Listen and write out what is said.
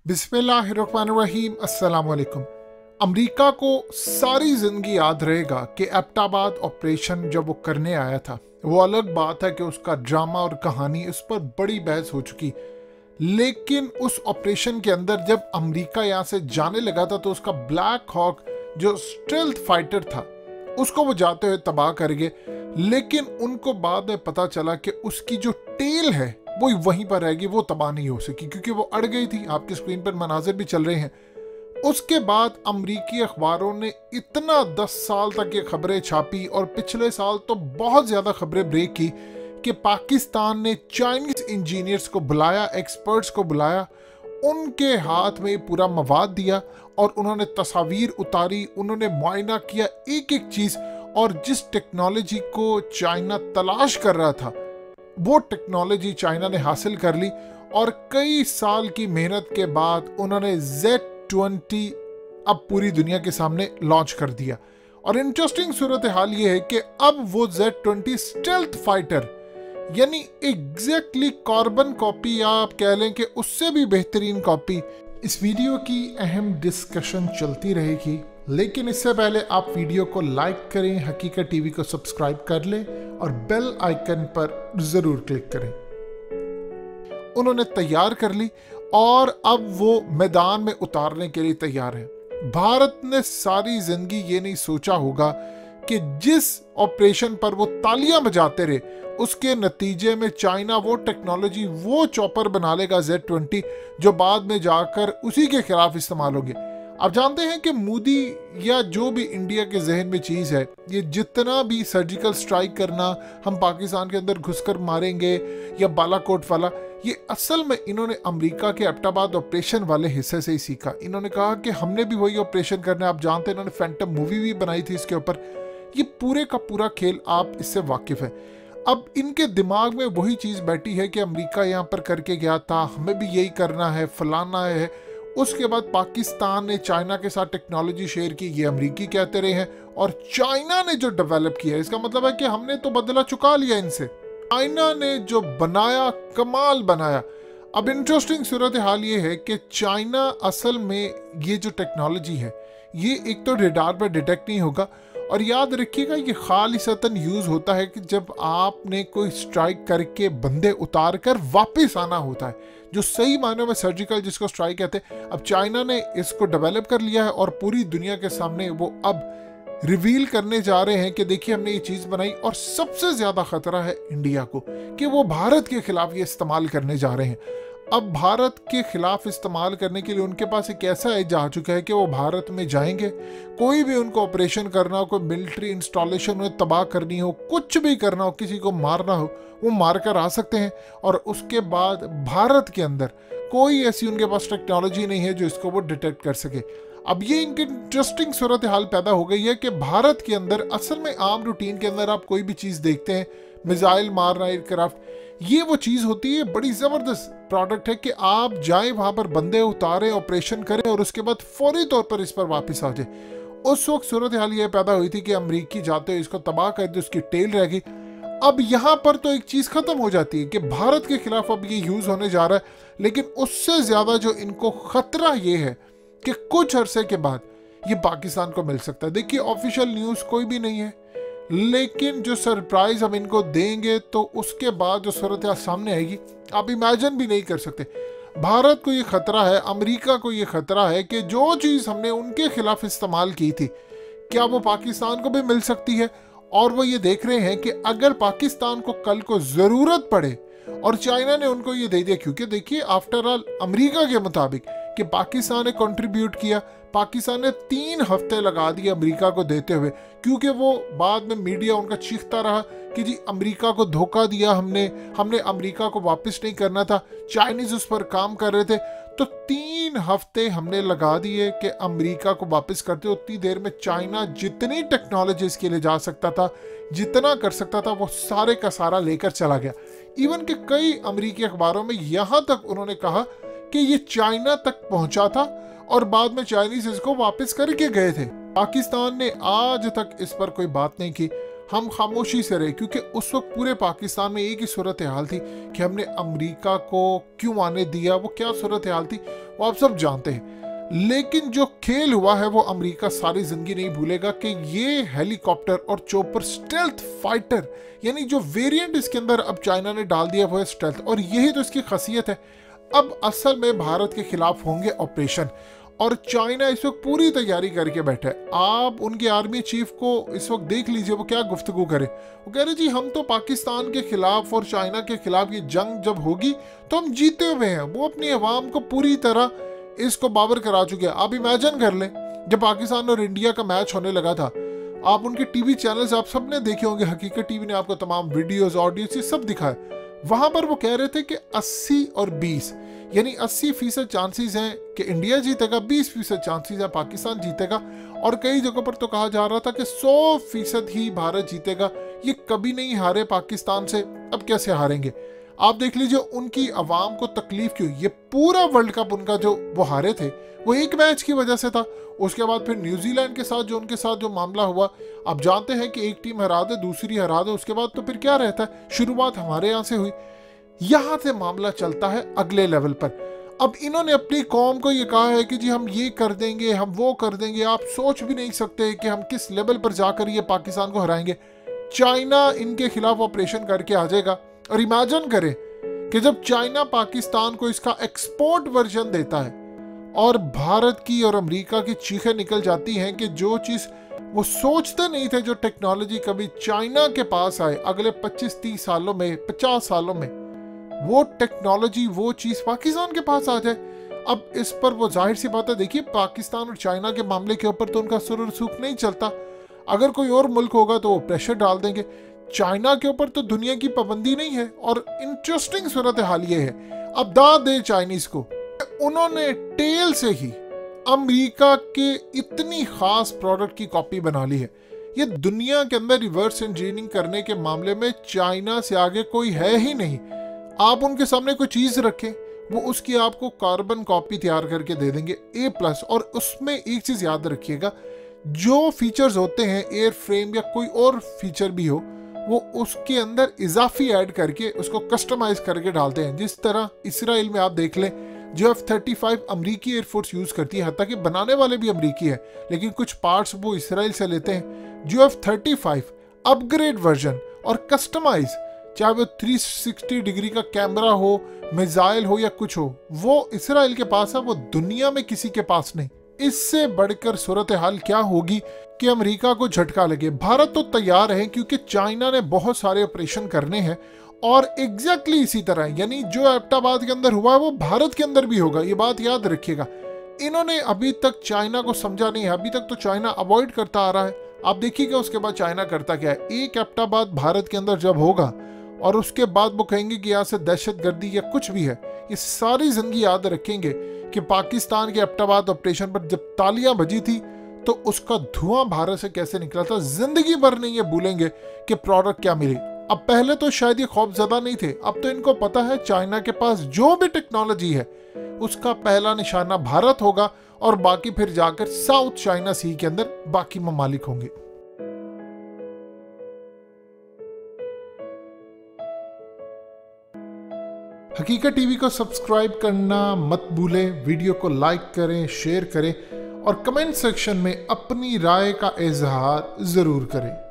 बिस्मिल्लाहिर्रहमानिर्रहीम अस्सलाम वालेकुम। अमेरिका को सारी ज़िंदगी याद रहेगा कि एबटाबाद ऑपरेशन जब वो करने आया था। वो अलग बात है कि उसका ड्रामा और कहानी उस पर बड़ी बहस हो चुकी, लेकिन उस ऑपरेशन के अंदर जब अमेरिका यहाँ से जाने लगा था तो उसका ब्लैक हॉक जो स्टेल्थ फाइटर था उसको वो जाते हुए तबाह कर गए। लेकिन उनको बाद में पता चला कि उसकी जो टेल है वो वहीं पर रहेगी, वो तबाह नहीं हो सकी क्योंकि वो अड़ गई थी। आपकी स्क्रीन पर मनाजिर भी चल रहे हैं। उसके बाद अमरीकी अखबारों ने इतना 10 साल तक ये खबरें छापी और पिछले साल तो बहुत ज़्यादा खबरें ब्रेक की कि पाकिस्तान ने चाइनीज इंजीनियर्स को बुलाया, एक्सपर्ट्स को बुलाया, उनके हाथ में पूरा मवाद दिया और उन्होंने तस्वीर उतारी, उन्होंने मुआयना किया एक एक चीज़, और जिस टेक्नोलॉजी को चाइना तलाश कर रहा था वो टेक्नोलॉजी चाइना ने हासिल कर ली और कई साल की मेहनत के बाद उन्होंने Z20 अब पूरी दुनिया के सामने लॉन्च कर दिया। और इंटरेस्टिंग सूरत हाल ये है कि अब वो Z20 स्टेल्थ फाइटर यानी एग्जैक्टली कार्बन कॉपी, या आप कह लें कि उससे भी बेहतरीन कॉपी। इस वीडियो की अहम डिस्कशन चलती रहेगी, लेकिन इससे पहले आप वीडियो को लाइक करें, हकीकत टीवी को सब्सक्राइब कर लें और बेल आइकन पर जरूर क्लिक करें। उन्होंने तैयार कर ली और अब वो मैदान में उतारने के लिए तैयार है। भारत ने सारी जिंदगी ये नहीं सोचा होगा कि जिस ऑपरेशन पर वो तालियां बजाते रहे उसके नतीजे में चाइना वो टेक्नोलॉजी, वो चॉपर बना लेगा Z20 जो बाद में जाकर उसी के खिलाफ इस्तेमाल होंगे। आप जानते हैं कि मोदी या जो भी इंडिया के जहन में चीज़ है, ये जितना भी सर्जिकल स्ट्राइक करना, हम पाकिस्तान के अंदर घुसकर मारेंगे या बालाकोट वाला, ये असल में इन्होंने अमेरिका के एबटाबाद ऑपरेशन वाले हिस्से से ही सीखा। इन्होंने कहा कि हमने भी वही ऑपरेशन करना है। आप जानते हैं इन्होंने फैंटम मूवी भी बनाई थी इसके ऊपर। ये पूरे का पूरा खेल आप इससे वाकिफ है। अब इनके दिमाग में वही चीज़ बैठी है कि अमेरिका यहाँ पर करके गया था, हमें भी यही करना है, फलाना है। उसके बाद पाकिस्तान ने चाइना के साथ टेक्नोलॉजी शेयर की, ये अमेरिकी कहते रहे हैं, और चाइना ने जो डेवलप किया, इसका मतलब है कि हमने तो बदला चुका लिया इनसे। चाइना ने जो बनाया कमाल बनाया। अब इंटरेस्टिंग सूरत हाल ये है कि चाइना असल में ये जो टेक्नोलॉजी है ये एक तो रेडार पर डिटेक्ट नहीं होगा, और याद रखिएगा ये खालिसतन यूज़ होता है कि जब आपने कोई स्ट्राइक करके बंदे उतार कर वापस आना होता है, जो सही मायनों में सर्जिकल जिसको स्ट्राइक कहते हैं। अब चाइना ने इसको डेवलप कर लिया है और पूरी दुनिया के सामने वो अब रिवील करने जा रहे हैं कि देखिए हमने ये चीज़ बनाई। और सबसे ज़्यादा खतरा है इंडिया को कि वो भारत के खिलाफ ये इस्तेमाल करने जा रहे हैं। अब भारत के खिलाफ इस्तेमाल करने के लिए उनके पास एक ऐसा एज आ चुका है कि वो भारत में जाएंगे, कोई भी उनको ऑपरेशन करना हो, कोई मिलिट्री इंस्टॉलेशन उन्हें तबाह करनी हो, कुछ भी करना हो, किसी को मारना हो, वो मार कर आ सकते हैं। और उसके बाद भारत के अंदर कोई ऐसी उनके पास टेक्नोलॉजी नहीं है जो इसको वो डिटेक्ट कर सके। अब ये इनकी इंटरेस्टिंग सूरत हाल पैदा हो गई है कि भारत के अंदर असल में आम रूटीन के अंदर आप कोई भी चीज़ देखते हैं, मिसाइल मारना, एयरक्राफ्ट, ये वो चीज़ होती है, बड़ी ज़बरदस्त प्रोडक्ट है कि आप जाएं वहाँ पर बंदे उतारें, ऑपरेशन करें और उसके बाद फौरी तौर पर इस पर वापस आ जाए। उस वक्त सूरत हाल ये पैदा हुई थी कि अमरीकी जाते हुए इसको तबाह कर दे, उसकी टेल रह गई। अब यहाँ पर तो एक चीज़ ख़त्म हो जाती है कि भारत के खिलाफ अब ये यूज़ होने जा रहा है, लेकिन उससे ज़्यादा जो इनको ख़तरा ये है कि कुछ अरसे के बाद ये पाकिस्तान को मिल सकता है। देखिए ऑफिशियल न्यूज़ कोई भी नहीं है, लेकिन जो सरप्राइज हम इनको देंगे तो उसके बाद जो सूरत सामने आएगी आप इमेजिन भी नहीं कर सकते। भारत को ये खतरा है, अमेरिका को ये खतरा है कि जो चीज़ हमने उनके खिलाफ इस्तेमाल की थी क्या वो पाकिस्तान को भी मिल सकती है। और वो ये देख रहे हैं कि अगर पाकिस्तान को कल को ज़रूरत पड़े, और चाइना ने उनको ये दे दिया, क्योंकि देखिए आफ्टर ऑल अमेरिका के मुताबिक कि पाकिस्तान ने कंट्रीब्यूट किया, पाकिस्तान ने 3 हफ्ते लगा दिए अमेरिका को देते हुए, क्योंकि वो बाद में मीडिया उनका चीखता रहा कि जी अमेरिका को धोखा दिया हमने अमेरिका को वापस नहीं करना था, चाइनीज़ उस पर काम कर रहे थे। तो 3 हफ्ते हमने लगा दिए कि अमेरिका को वापस करते। उतनी देर में चाइना जितनी टेक्नोलॉजी इसके लिए जा सकता था, जितना कर सकता था, वो सारे का सारा लेकर चला गया। इवन कि कई अमेरिकी अखबारों में यहाँ तक उन्होंने कहा कि ये चाइना तक पहुंचा था और बाद में चाइनीज इसको वापस करके गए थे। पाकिस्तान ने आज तक इस पर कोई बात नहीं की। हम खामोशी से रहे, क्योंकि उस वक्त पूरे पाकिस्तान में एक ही सूरत हाल थी कि हमने अमेरिका को क्यों आने दिया। वो क्या सूरत हाल थी वो आप सब जानते हैं। लेकिन जो खेल हुआ है वो अमेरिका सारी जिंदगी नहीं भूलेगा कि ये हेलीकॉप्टर और चोपर स्टेल्थ फाइटर, यानी जो वेरिएंट इसके अंदर अब चाइना ने डाल दिया वो है स्टेल्थ, और यही तो इसकी खासियत है। अब असल में भारत के खिलाफ होंगे ऑपरेशन, और चाइना इस वक्त पूरी तैयारी करके बैठा है। आप उनके आर्मी चीफ को इस वक्त देख लीजिए, वो क्या गुफ्तगू करे। वो कह रहे जी हम तो पाकिस्तान के खिलाफ और चाइना के खिलाफ ये जंग जब होगी तो हम जीते हुए हैं। वो अपनी अवाम को पूरी तरह इसको बावर करा चुके हैं। आप इमेजिन कर लें, जब पाकिस्तान और इंडिया का मैच होने लगा था, आप उनके टीवी चैनल्स आप सबने देखे होंगे, हकीकत टीवी ने आपको तमाम वीडियोस ऑडियोस ये सब दिखाया। वहां पर वो कह रहे थे कि 80 और 20 यानी 80% चांसेस हैं कि इंडिया जीतेगा, 20% चांसेस हैं पाकिस्तान जीतेगा, और कई जगहों पर तो कहा जा रहा था कि 100% ही भारत जीतेगा। ये कभी नहीं हारे पाकिस्तान से, अब कैसे हारेंगे। आप देख लीजिए उनकी आवाम को तकलीफ क्यों। ये पूरा वर्ल्ड कप उनका जो वो हारे थे वो एक मैच की वजह से था। उसके बाद फिर न्यूजीलैंड के साथ जो उनके साथ जो मामला हुआ, आप जानते हैं कि एक टीम हरा दे दूसरी हरा दे, उसके बाद तो फिर क्या रहता है, शुरुआत हमारे यहाँ से हुई। यहाँ से मामला चलता है अगले लेवल पर। अब इन्होंने अपनी कौम को ये कहा है कि जी हम ये कर देंगे, हम वो कर देंगे। आप सोच भी नहीं सकते कि हम किस लेवल पर जाकर ये पाकिस्तान को हराएंगे। चाइना इनके खिलाफ ऑपरेशन करके आ जाएगा, और इमेजिन करें कि जब चाइना पाकिस्तान को इसका एक्सपोर्ट वर्जन देता है और भारत की और अमेरिका की चीखें निकल जाती हैं कि जो चीज़ वो सोचते नहीं थे, जो टेक्नोलॉजी कभी चाइना के पास आए अगले 25-30 सालों में, 50 सालों में, वो टेक्नोलॉजी वो चीज़ पाकिस्तान के पास आ जाए। अब इस पर वो जाहिर सी बात है, देखिए पाकिस्तान और चाइना के मामले के ऊपर तो उनका सुर सूख नहीं चलता। अगर कोई और मुल्क होगा तो वो प्रेशर डाल देंगे। चाइना के ऊपर तो दुनिया की पाबंदी नहीं है। और इंटरेस्टिंग सूरत हाल ये है, अब दाद दे चाइनीज को, उन्होंने टेल से ही अमेरिका के इतनी खास प्रोडक्ट की कॉपी बना ली है। ये दुनिया के अंदर रिवर्स इंजीनियरिंग करने के मामले में चाइना से आगे कोई है ही नहीं। आप उनके सामने कोई चीज रखें, वो उसकी आपको कार्बन कॉपी तैयार करके दे देंगे A+। और उसमें एक चीज याद रखिएगा, जो फीचर्स होते हैं एयर फ्रेम या कोई और फीचर भी हो, वो उसके अंदर इजाफी ऐड करके उसको कस्टमाइज करके डालते हैं। जिस तरह इसराइल में आप देख लें, जो F-35 अमरीकी एयरफोर्स यूज करती है, हत्ता कि बनाने वाले भी अमरीकी है, लेकिन कुछ पार्ट्स वो इसराइल से लेते हैं। जो F-35 अपग्रेड वर्जन और कस्टमाइज, चाहे वो 360 डिग्री का कैमरा हो, मिसाइल हो या कुछ हो, वो इसराइल के पास है, वो दुनिया में किसी के पास नहीं। इससे बढ़कर सूरत हाल क्या होगी कि अमेरिका को झटका लगे। भारत तो तैयार है क्योंकि चाइना ने बहुत सारे ऑपरेशन करने हैं, और एग्जैक्टली इसी तरह, यानी जो एबटाबाद के अंदर हुआ है वो भारत के अंदर भी होगा। ये बात याद रखिएगा। इन्होंने अभी तक चाइना को समझा नहीं है, अभी तक तो चाइना अवॉइड करता आ रहा है। आप देखिएगा उसके बाद चाइना करता क्या है। एक एबटाबाद भारत के अंदर जब होगा और उसके बाद वो कहेंगे कि यहाँ से दहशतगर्दी या कुछ भी है, ये सारी जिंदगी याद रखेंगे कि पाकिस्तान के एबटाबाद ऑपरेशन पर जब तालियां बजी थी तो उसका धुआं भारत से कैसे निकला था। जिंदगी भर नहीं ये भूलेंगे कि प्रोडक्ट क्या मिली। अब पहले तो शायद ये खौफजदा नहीं थे, अब तो इनको पता है चाइना के पास जो भी टेक्नोलॉजी है उसका पहला निशाना भारत होगा, और बाकी फिर जाकर साउथ चाइना सी के अंदर बाकी ममालिक होंगे। हकीकत टीवी को सब्सक्राइब करना मत भूलें, वीडियो को लाइक करें, शेयर करें, और कमेंट सेक्शन में अपनी राय का इजहार जरूर करें।